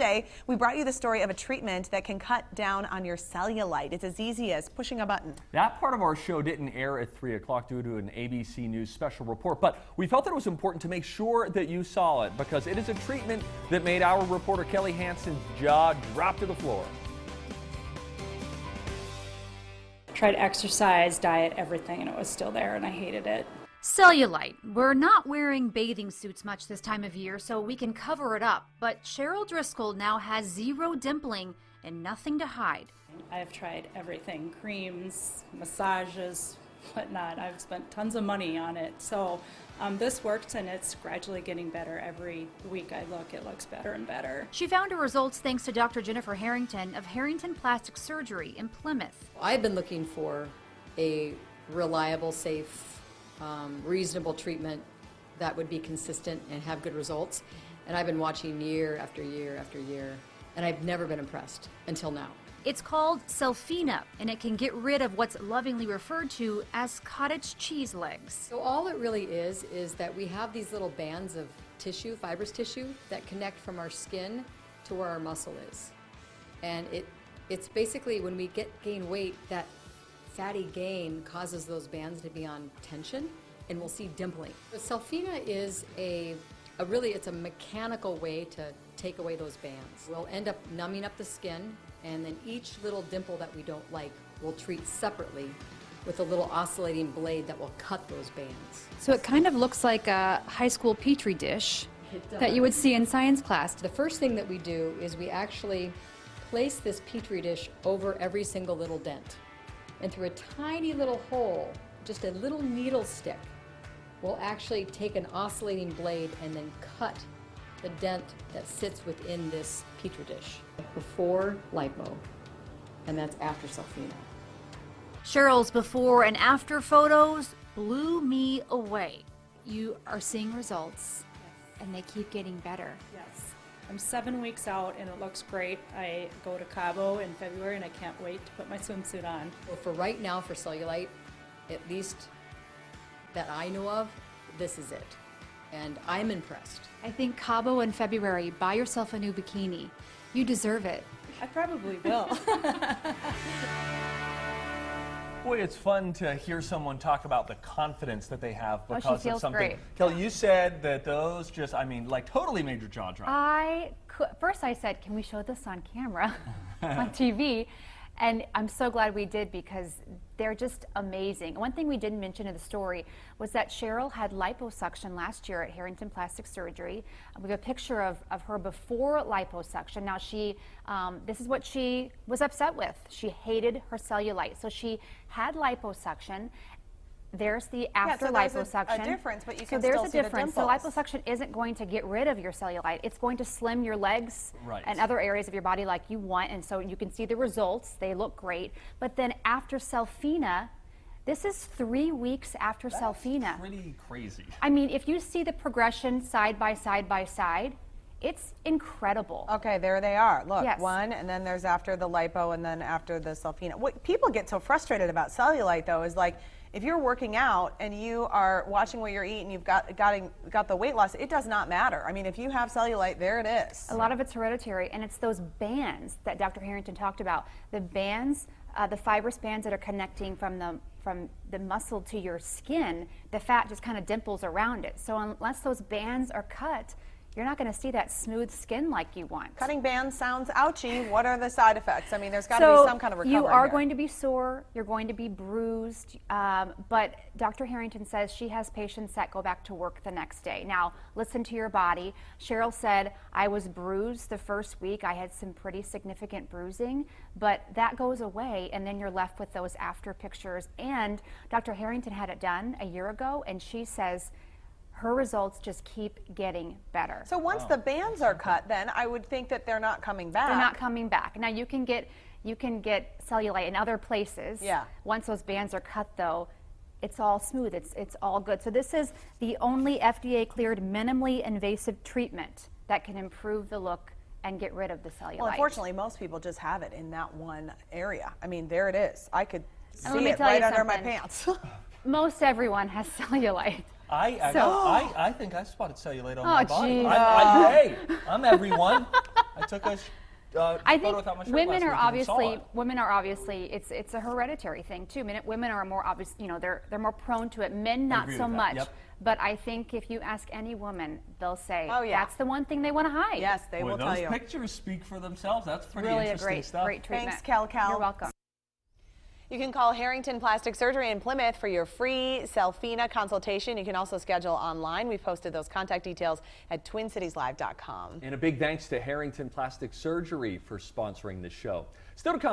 Monday, we brought you the story of a treatment that can cut down on your cellulite. It's as easy as pushing a button. That part of our show didn't air at 3 o'clock due to an ABC News special report, but we felt that it was important to make sure that you saw it because it is a treatment that made our reporter Kelli Hanson's jaw drop to the floor. Tried exercise, diet, everything, and it was still there, and I hated it. Cellulite. We're not wearing bathing suits much this time of year, so we can cover it up. But Cheryl Driscoll now has zero dimpling and nothing to hide. I have tried everything, creams, massages, whatnot. I've spent tons of money on it. So this works, and it's gradually getting better. Every week I look, it looks better and better. She found her results thanks to Dr. Jennifer Harrington of Harrington Plastic Surgery in Plymouth. I've been looking for a reliable, safe, reasonable treatment that would be consistent and have good results. And I've been watching year after year after year, and I've never been impressed until now. It's called Cellfina, and it can get rid of what's lovingly referred to as cottage cheese legs. So all it really is that we have these little bands of tissue, fibrous tissue, that connect from our skin to where our muscle is. And it's basically when we gain weight, that fatty gain causes those bands to be on tension, and we'll see dimpling. The Cellfina is it's a mechanical way to take away those bands. We'll end up numbing up the skin, and then each little dimple that we don't like, we'll treat separately with a little oscillating blade that will cut those bands. So it kind of looks like a high school petri dish that you would see in science class. The first thing that we do is we actually place this petri dish over every single little dent. And through a tiny little hole, just a little needle stick, we'll actually take an oscillating blade and then cut the dent that sits within this petri dish. Before lipo, and that's after Cellfina. Cheryl's before and after photos blew me away. You are seeing results, and they keep getting better. Yes. I'm 7 weeks out, and it looks great. I go to Cabo in February, and I can't wait to put my swimsuit on. Well, for right now, for cellulite, at least that I know of, this is it. And I'm impressed. I think Cabo in February, buy yourself a new bikini. You deserve it. I probably will. Boy, it's fun to hear someone talk about the confidence that they have because of something. Great. Kelli, you said that those just, totally made your jaw drop. First I said, can we show this on camera, on TV? And I'm so glad we did because they're just amazing. One thing we didn't mention in the story was that Cheryl had liposuction last year at Harrington Plastic Surgery. We have a picture of her before liposuction. Now this is what she was upset with. She hated her cellulite. So she had liposuction. There's the after liposuction. There's a difference, but you can there's still a see the difference. So liposuction isn't going to get rid of your cellulite. It's going to slim your legs and other areas of your body like you want, and so you can see the results. They look great. But then after Cellfina, this is 3 weeks after Cellfina. That's pretty crazy. I mean, if you see the progression side by side by side, it's incredible. Okay, there they are. Look, yes. One, and then there's after the lipo, and then after the Cellfina. What people get so frustrated about cellulite, though, is like, if you're working out and you are watching what you're eating, you've got the weight loss, it does not matter. I mean, if you have cellulite, there it is. A lot of it's hereditary, and it's those bands that Dr. Harrington talked about. The bands, the fibrous bands that are connecting from the muscle to your skin, the fat just kind of dimples around it. So unless those bands are cut, you're not going to see that smooth skin like you want. Cutting bands sounds ouchy. What are the side effects? I mean, there's got to be some kind of recovery. You are here. going to be sore, you're going to be bruised, but Dr. Harrington says she has patients that go back to work the next day. Now, listen to your body. Cheryl said, I was bruised the first week. I had some pretty significant bruising, but that goes away, and then you're left with those after pictures. And Dr. Harrington had it done a year ago, and she says, her results just keep getting better. So once the bands are cut, then I would think that they're not coming back. They're not coming back. Now you can get cellulite in other places. Yeah. Once those bands are cut, though, it's all smooth. It's all good. So this is the only FDA-cleared minimally invasive treatment that can improve the look and get rid of the cellulite. Well, unfortunately, most people just have it in that one area. I mean, there it is. I could see let me it tell you right under my something. pants. Most everyone has cellulite. I think I spotted cellulite on my body. geez. Hey, I'm everyone. I took a I photo think without my shirt women are last week and saw obviously it. it's a hereditary thing too. Women are more obvious, you know, they're more prone to it. Men not agree so with that. much. Yep. But I think if you ask any woman, they'll say Oh, yeah. that's the one thing they want to hide. Yes, they Boy, will tell those you. pictures speak for themselves. That's pretty Really a interesting stuff. great treatment. Thanks, Cal. You're welcome. You can call Harrington Plastic Surgery in Plymouth for your free Cellfina consultation. You can also schedule online. We've posted those contact details at twincitieslive.com. And a big thanks to Harrington Plastic Surgery for sponsoring this show. Still to come.